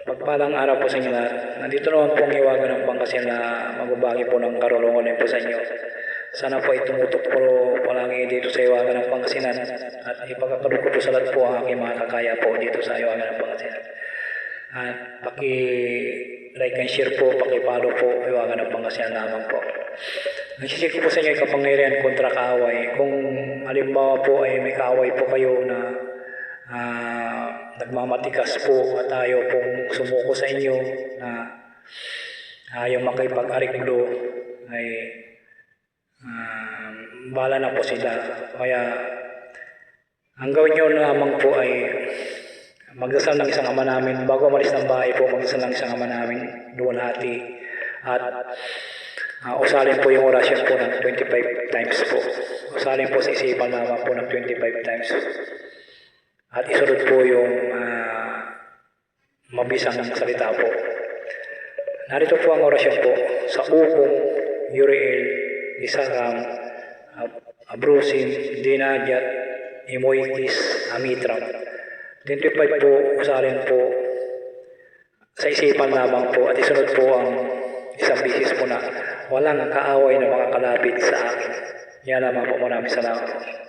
Pagpalang araw po sa inyo lahat. Nandito naman po ang iwagan ng Pangasinan na magbabagi po ng karulungan po sa inyo. Sana po ay tumutok po palagi dito sa iwagan ng Pangasinan at ipagkakalog ko po sa lahat po ang aking mga kakaya po dito sa iwagan ng Pangasinan. At paki-like and share po, paki-follow po iwagan ng Pangasinan naman po. Nagsisik ko po sa inyo yung kapangyarihan kontra kaaway. Kung halimbawa po ay may kaaway po kayo na nagmamatikas po at ayaw pong sumuko sa inyo na ayaw makipag-ariklo ay bala na po sila. Kaya ang gawin nyo lamang po ay magdasal ng isang ama namin bago umalis ng bahay po, magdasal ng isang ama namin luwalhati at usalin po yung orasyon po ng 25 times po. Usalin po sa isipan naman po ng 25 times. At isunod po yung mabisang salita po. Narito po ang orasyon po. Sa ukong, Uriel, Isakam, Abrusim, Dinadyat, Imoikis, Amitram. 25 po, usalin po sa isipan lamang po. At isunod po ang isang bisis po na walang kaaway na mga kalapit sa akin. Yan naman po, maraming salamat.